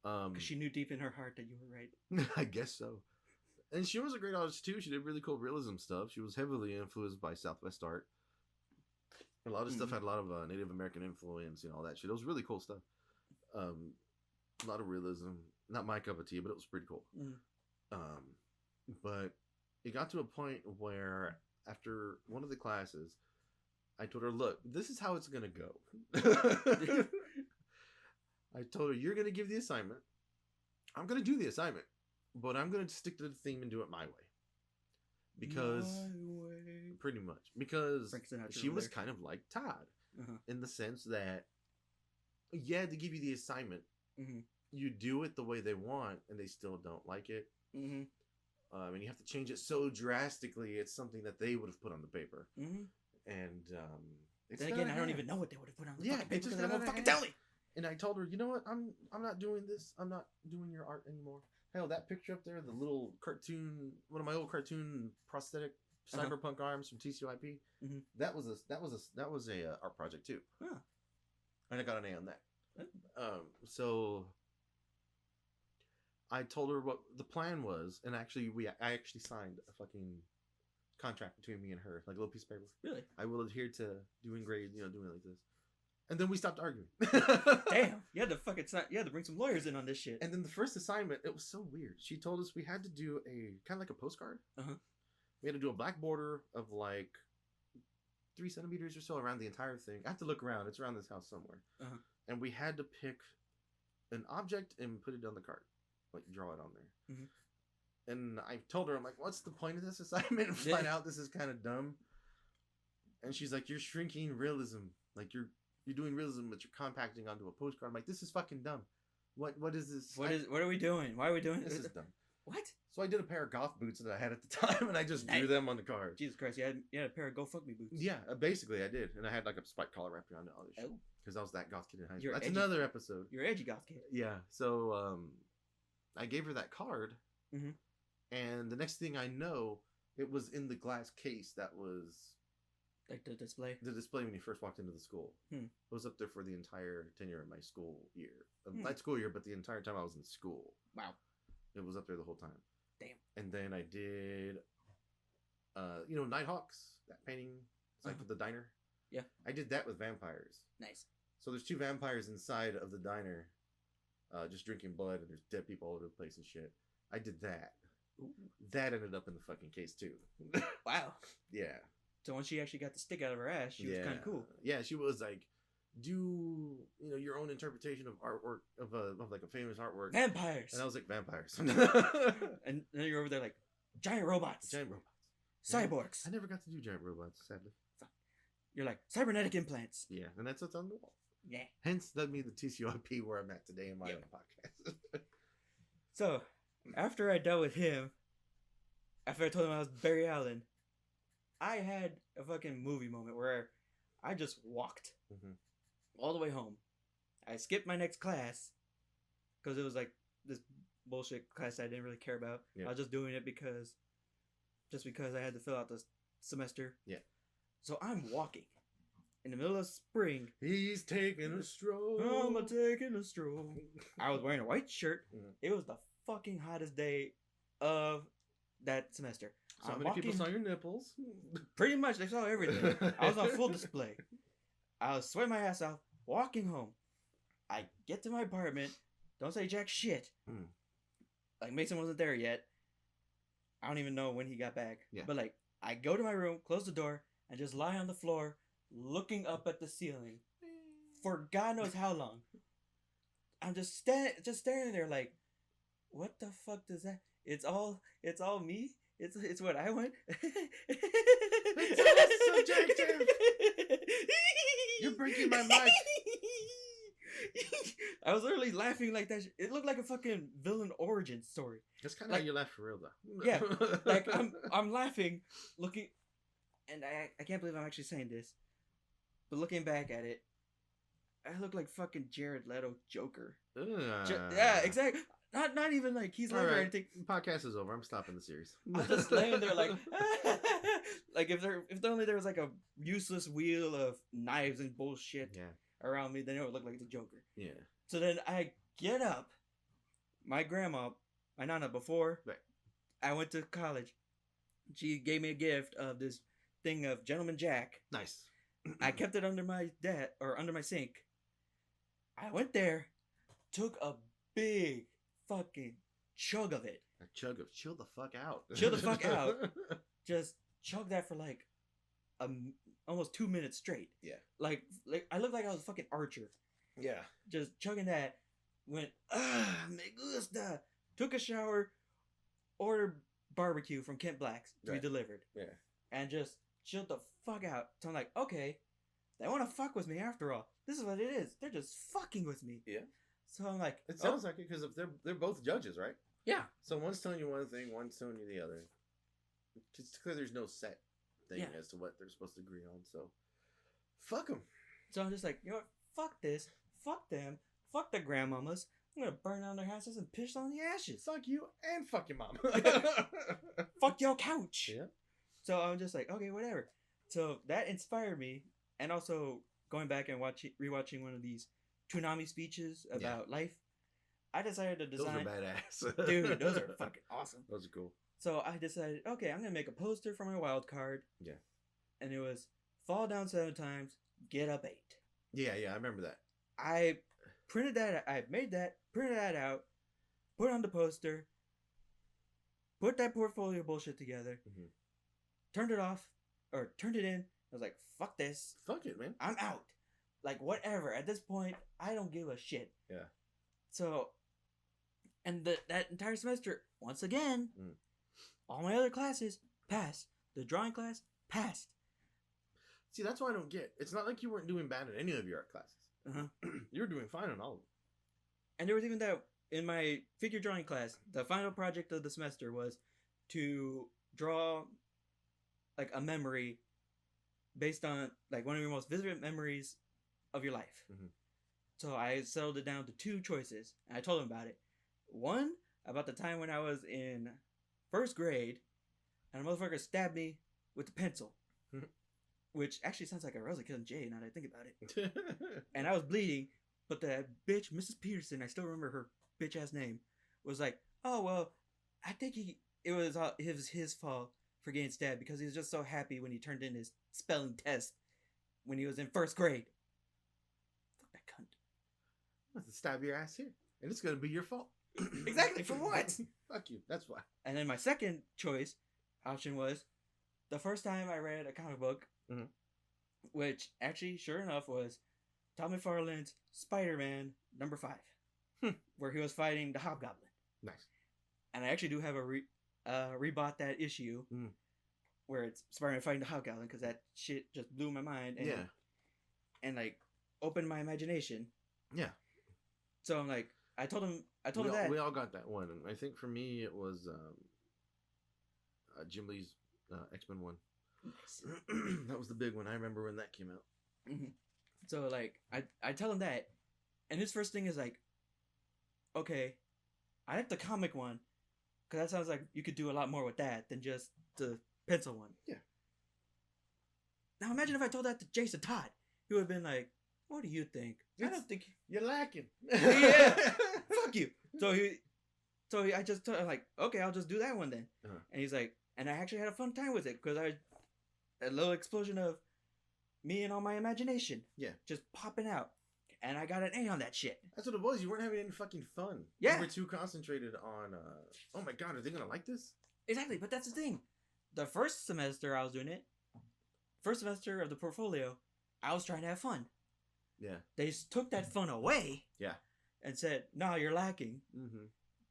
Because she knew deep in her heart that you were right. I guess so. And she was a great artist too. She did really cool realism stuff. She was heavily influenced by Southwest art. A lot of stuff had a lot of Native American influence and all that shit. It was really cool stuff. A lot of realism. Not my cup of tea, but it was pretty cool. But it got to a point where after one of the classes, I told her, look, this is how it's going to go. I told her, you're going to give the assignment. I'm going to do the assignment. But I'm going to stick to the theme and do it my way. Because... My way. Pretty much. Because Frank Sinatra she over was there. kind of like Todd. In the sense that, yeah, to give you the assignment, you do it the way they want and they still don't like it. Mm-hmm. And you have to change it so drastically. It's something that they would have put on the paper. Mm-hmm. And then again, I don't even know what they would have put on the fucking paper just because they won't fucking tell me. And I told her, you know what? I'm not doing this. I'm not doing your art anymore. Hell, that picture up there, the little cartoon, one of my old cartoon prosthetic cyberpunk arms from TCYP. Mm-hmm. That was a art project too. Huh. And I got an A on that. So I told her what the plan was, and actually I actually signed a fucking contract between me and her, like a little piece of paper. Really? I will adhere to doing grade, doing it like this. And then we stopped arguing. Damn, you had to bring some lawyers in on this shit. And then the first assignment, it was so weird. She told us we had to do a kind of like a postcard. We had to do a black border of like 3 centimeters or so around the entire thing. I have to look around. It's around this house somewhere. And we had to pick an object and put it on the card, like draw it on there. And I told her, I'm like, what's the point of this assignment? And find out this is kind of dumb. And she's like, you're shrinking realism. Like you're doing realism, but you're compacting onto a postcard. I'm like, this is fucking dumb. What is this? What are we doing? Why are we doing this? This is dumb. What? So I did a pair of goth boots that I had at the time, and I just drew them on the card. Jesus Christ, you had a pair of Go Fuck Me boots. Yeah, basically I did. And I had like a spike collar wrapped around all this shit. Because I was that goth kid in high school. That's another episode. You're edgy goth kid. Yeah. So I gave her that card. And the next thing I know, it was in the glass case that was... Like the display? The display when you first walked into the school. It was up there for the entire tenure of my school year. Not school year, but the entire time I was in school. Wow. It was up there the whole time. Damn. And then I did, Nighthawks, that painting. It's like the diner. Yeah. I did that with vampires. Nice. So there's 2 vampires inside of the diner, just drinking blood, and there's dead people all over the place and shit. I did that. Ooh. That ended up in the fucking case too. Wow. Yeah. So when she actually got the stick out of her ass, she was kind of cool. Yeah, she was like, do your own interpretation of artwork of like a famous artwork. Vampires. And I was like, vampires. And then you're over there like giant robots. Cyborgs. I never got to do giant robots, sadly. You're like cybernetic implants. Yeah, and that's what's on the wall. Yeah. Hence, that made the TCYP where I'm at today in my own podcast. So, after I dealt with him, after I told him I was Barry Allen, I had a fucking movie moment where I just walked all the way home. I skipped my next class because it was like this bullshit class I didn't really care about. Yeah. I was just doing it because I had to fill out the semester. Yeah. So I'm walking in the middle of spring. He's taking a stroll. I'm taking a stroll. I was wearing a white shirt. It was the fucking hottest day of that semester. So many people saw your nipples. Pretty much, they saw everything. I was on full display. I was sweating my ass off, walking home. I get to my apartment, don't say jack shit. Like, Mason wasn't there yet. I don't even know when he got back. Yeah. But, like, I go to my room, close the door, and just lie on the floor, looking up at the ceiling for God knows how long. I'm just staring there like, what the fuck does that... It's all me? It's what I want. It's subjective. You're breaking my mic. I was literally laughing like that. It looked like a fucking villain origin story. That's kind of like, how you laugh for real, though. Yeah, like I'm laughing, looking, and I can't believe I'm actually saying this, but looking back at it, I look like fucking Jared Leto Joker. Yeah, exactly. Not even like he's like or anything. Podcast is over. I'm stopping the series. I'm just laying there like, like if only there was like a useless wheel of knives and bullshit around me, then it would look like the Joker. Yeah. So then I get up. My nana, before I went to college, she gave me a gift of this thing of Gentleman Jack. Nice. I kept it under my under my sink. I went there, took a big fucking chug of it. A chug of chill the fuck out. Chill the fuck out. Just chug that for like almost 2 minutes straight. Yeah. Like I looked like I was a fucking Archer. Yeah. Just chugging that. Went, me gusta. Took a shower. Ordered barbecue from Kent Black's to be delivered. Yeah. And just chilled the fuck out. So I'm like, okay, they want to fuck with me after all. This is what it is. They're just fucking with me. Yeah. So I'm like, It sounds like it because if they're both judges, right? Yeah. So one's telling you one thing, one's telling you the other. Just because there's no set thing as to what they're supposed to agree on. So, fuck them. So I'm just like, you know what? Fuck this. Fuck them. Fuck the grandmamas. I'm gonna burn down their houses and piss on the ashes. Fuck you and fuck your mom. Fuck your couch. Yeah. So I'm just like, okay, whatever. So that inspired me, and also going back and rewatching one of these Toonami speeches about life. I decided to design. Those are badass. Dude, those are fucking awesome. Those are cool. So I decided, okay, I'm gonna make a poster for my wild card. Yeah. And it was fall down 7 times, get up 8. Yeah, I remember that. I printed that. I made that, printed that out, put it on the poster, put that portfolio bullshit together, turned it off, or turned it in. I was like, fuck this. Fuck it, man. I'm out. Like, whatever. At this point, I don't give a shit. Yeah. So, and that entire semester, once again, all my other classes passed. The drawing class passed. See, that's why I don't get. It's not like you weren't doing bad in any of your art classes. You were doing fine on all of them. And there was even that in my figure drawing class, the final project of the semester was to draw like a memory based on like one of your most vivid memories of your life. So I settled it down to 2 choices, and I told them about it. One, about the time when I was in 1st grade, and a motherfucker stabbed me with a pencil. Which actually sounds like I was killing Jay now that I think about it. And I was bleeding, but that bitch, Mrs. Peterson, I still remember her bitch ass name, was like, oh, well, I think it was his fault for getting stabbed because he was just so happy when he turned in his spelling test when he was in 1st grade. Fuck that cunt. I'm going to stab your ass here, and it's going to be your fault. Exactly, for what? Fuck you, that's why. And then my second option was the first time I read a comic book, which actually, sure enough, was Tom McFarlane's Spider-Man number 5, where he was fighting the Hobgoblin. Nice. And I actually do have a rebought that issue where it's Spider-Man fighting the Hobgoblin because that shit just blew my mind and and like opened my imagination. Yeah. So I'm like, I told him that we all got that one, and I think for me it was Jim Lee's X-Men 1. Nice. That was the big one. I remember when that came out. So like I tell him that, and his first thing is like, okay, I like the comic one because that sounds like you could do a lot more with that than just the pencil one. Yeah. Now imagine if I told that to Jason Todd, he would have been like, "What do you think? I don't think you're lacking." Yeah. Fuck you. So I just told him like, okay, I'll just do that one then. And he's like, and I actually had a fun time with it because a little explosion of me and all my imagination. Yeah. Just popping out. And I got an A on that shit. That's what it was. You weren't having any fucking fun. Yeah. You were too concentrated on, oh my god, are they going to like this? Exactly. But that's the thing. The first semester I was doing it, first semester of the portfolio, I was trying to have fun. Yeah. They took that fun away. Yeah. And said, no, you're lacking.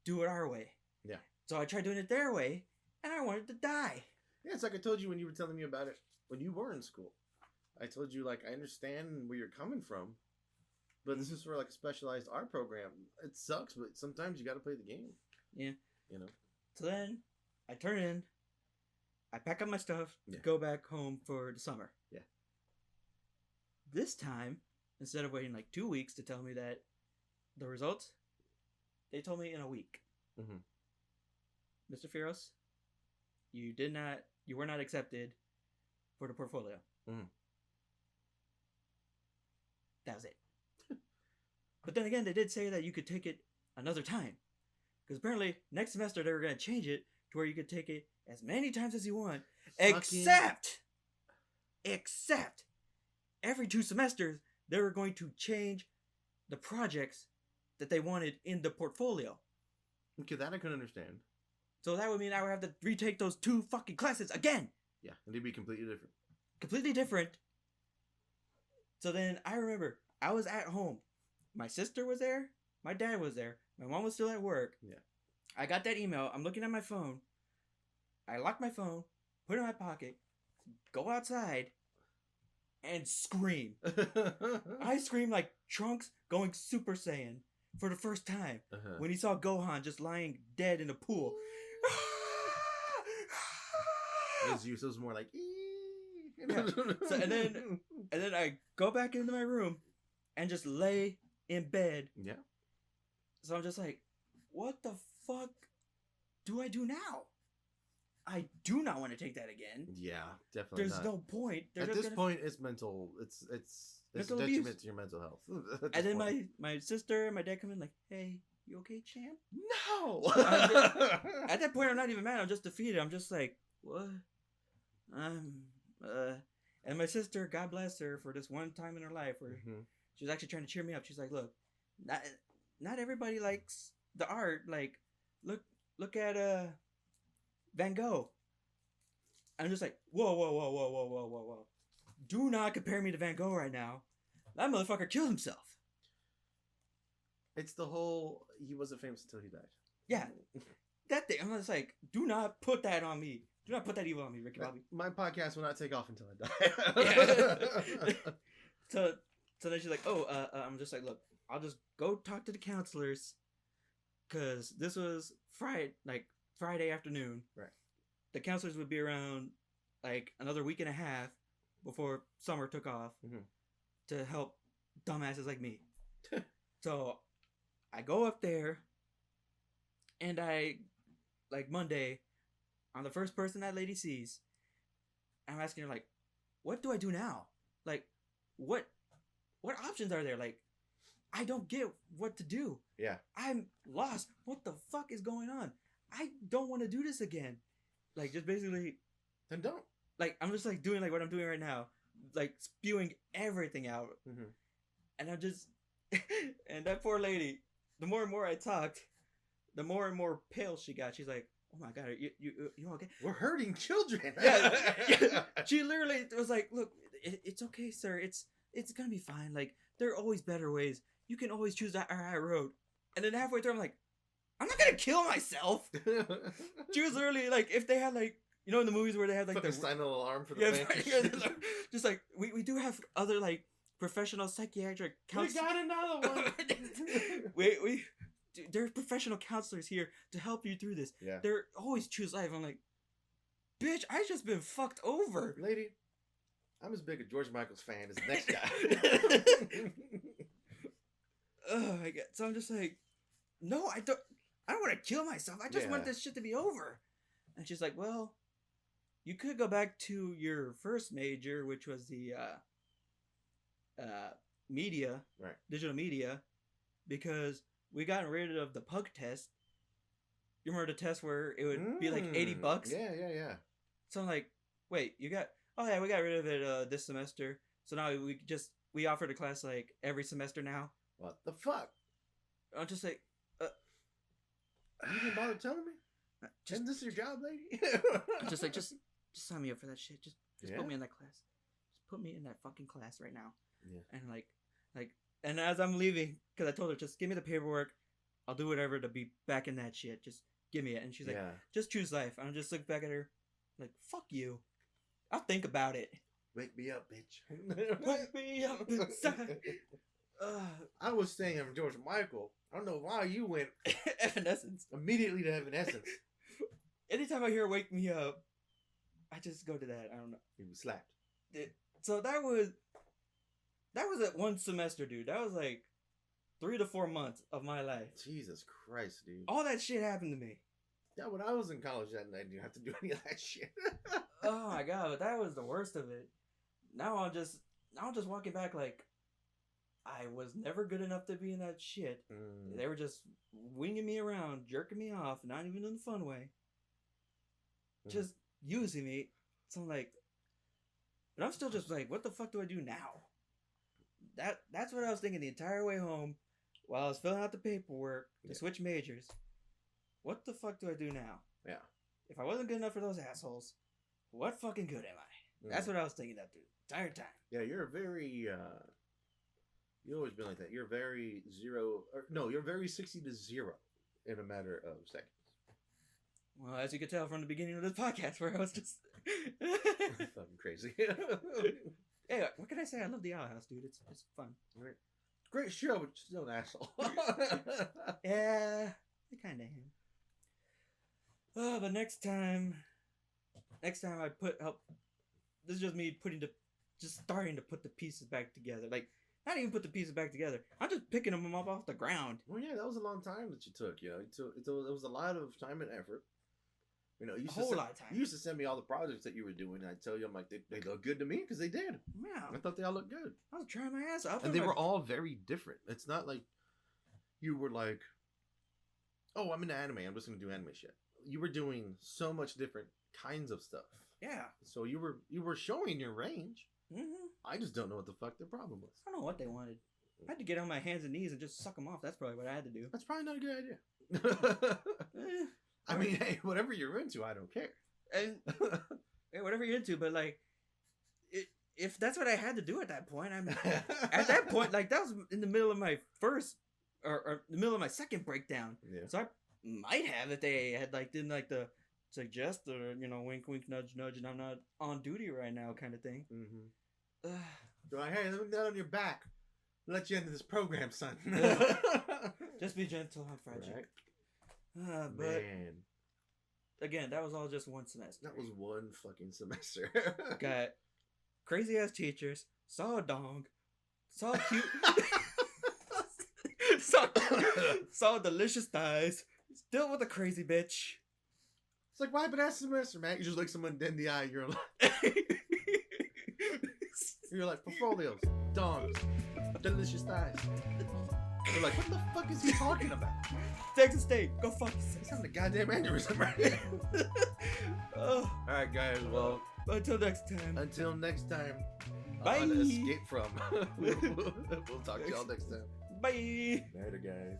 Do it our way. Yeah. So I tried doing it their way, and I wanted to die. Yeah, it's like I told you when you were telling me about it when you were in school. I told you, like, I understand where you're coming from, but this is for, like, a specialized art program. It sucks, but sometimes you got to play the game. Yeah. You know? So then, I turn in, I pack up my stuff, go back home for the summer. Yeah. This time, instead of waiting, like, 2 weeks to tell me that the results, they told me in a week. Mr. Firos, you were not accepted for the portfolio. That was it. But then again, they did say that you could take it another time. Because apparently, next semester, they were going to change it to where you could take it as many times as you want. Except, every 2 semesters, they were going to change the projects that they wanted in the portfolio. Okay, that I can understand. So that would mean I would have to retake those 2 fucking classes again. Yeah, and they'd be completely different. Completely different. So then I remember I was at home. My sister was there. My dad was there. My mom was still at work. Yeah. I got that email. I'm looking at my phone. I lock my phone, put it in my pocket, go outside, and scream. I scream like Trunks going Super Saiyan. for the first time Uh-huh. when he saw Gohan just lying dead in a pool. It was you, so it was more like. Yeah. So, and then I go back into my room and just lay in bed. Yeah. So I'm just like, what the fuck do I do now? I do not want to take that again. Yeah, definitely. There's no point. At this point, it's mental. It's mental a abuse. detriment to your mental health. And then my sister and my dad come in like, hey, you okay, champ? No. At that point, I'm not even mad. I'm just defeated. I'm just like, what? And my sister, God bless her, for this one time in her life where she was actually trying to cheer me up. She's like, look, not everybody likes the art. Like, look at Van Gogh. I'm just like, whoa. Do not compare me to Van Gogh right now. That motherfucker killed himself. It's the whole, he wasn't famous until he died. Yeah. That thing. I'm just like, do not put that on me. Do not put that evil on me, Ricky Bobby. My podcast will not take off until I die. So then she's like, I'm just like, look, I'll just go talk to the counselors. Because this was Friday afternoon. Right. The counselors would be around like another week and a half before summer took off to help dumbasses like me. So I go up there and I, like Monday, I'm the first person that lady sees. I'm asking her, like, what do I do now? Like, what options are there? Like, I don't get what to do. Yeah. I'm lost. What the fuck is going on? I don't want to do this again. Like, just basically... Then don't. Like, I'm just, like, doing, like, what I'm doing right now. Like, spewing everything out. And I'm just... and that poor lady, the more and more I talked, the more and more pale she got. She's like, oh my God, you okay? We're hurting children. Yeah. She literally was like, look, it's okay, sir. It's gonna be fine. Like, there are always better ways. You can always choose that high road. And then halfway through, I'm like, I'm not gonna kill myself. She was literally like, if they had like, you know, in the movies where they had like fucking the silent alarm for the just like we do have other like professional psychiatric counselors. We got another one. we there's professional counselors here to help you through this. Yeah. They're always choose life. I'm like, bitch, I just been fucked over. Lady, I'm as big a George Michael's fan as the next guy. Oh my God. So I'm just like, no, I don't want to kill myself. I just want this shit to be over. And she's like, well, you could go back to your first major, which was the media, right? Digital media, because we got rid of the pug test. You remember the test where it would be like $80? Yeah. So I'm like, wait, we got rid of it this semester. So now we offer the class like every semester now. What the fuck? I'm just like, you didn't bother telling me? Isn't this your job, lady? just like, just sign me up for that shit. Just put me in that class. Just put me in that fucking class right now. Yeah. And and as I'm leaving, because I told her, just give me the paperwork. I'll do whatever to be back in that shit. Just give me it. And she's like, just choose life. And I just look back at her like, fuck you. I'll think about it. Wake me up, bitch. Wake me up inside. I was saying I'm George Michael. I don't know why you went Evanescence. Immediately to Evanescence. Anytime I hear "Wake Me Up," I just go to that. I don't know. You slapped. So that was at one semester, dude. That was like 3 to 4 months of my life. Jesus Christ, dude. All that shit happened to me. Yeah, when I was in college that night, I didn't have to do any of that shit. Oh my God, but that was the worst of it. Now I'm just walking back like, I was never good enough to be in that shit. They were just winging me around, jerking me off, not even in a fun way. Just using me. So I'm like, but I'm still just like, what the fuck do I do now? That's what I was thinking the entire way home while I was filling out the paperwork to switch majors. What the fuck do I do now? Yeah. If I wasn't good enough for those assholes, what fucking good am I? That's what I was thinking that the entire time. Yeah, you're very you've always been like that. You're very you're very 60 to 0 in a matter of seconds. Well, as you could tell from the beginning of this podcast, where I was just fucking crazy. Hey, what can I say? I love the Owl House, dude. It's fun. Right. Great show, but still an asshole. Yeah, I kind of am. Oh, but next time I help. This is just me starting to put the pieces back together. Like, not even put the pieces back together. I'm just picking them up off the ground. Well, yeah, that was a long time that you took. You know, it was a lot of time and effort. You know, A whole lot of time. You used to send me all the projects that you were doing. And I'd tell you, I'm like, they look good to me because they did. Yeah. I thought they all looked good. I was trying my ass off. And they were all very different. It's not like you were like, oh, I'm into anime. I'm just going to do anime shit. You were doing so much different kinds of stuff. Yeah. So you were showing your range. Mm-hmm. I just don't know what the fuck their problem was. I don't know what they wanted. I had to get on my hands and knees and just suck them off. That's probably what I had to do. That's probably not a good idea. I mean, hey, whatever you're into, I don't care. And hey, whatever you're into, but like, if that's what I had to do at that point, at that point, like that was in the middle of my first or the middle of my second breakdown. Yeah. So I might have if they had like didn't like the suggest or wink wink nudge nudge and I'm not on duty right now kind of thing. Mm-hmm. So like, hey, let me down on your back. Let you into this program, son. Just be gentle, I'm fragile. Right. But Man. Again, that was all just one semester. That was one fucking semester. Got crazy ass teachers, saw a dong, saw cute, saw delicious thighs, still with a crazy bitch. It's like, why but that semester, man? You just look someone dead in the eye, you're like you're like, portfolios, dongs, delicious thighs. You're like, what the fuck is he talking about? Texas State, go fuck yourself. He's having a goddamn aneurysm right now. Alright, guys, well, until next time. Bye. On Escape From. We'll talk to y'all next time. Bye. Later, guys.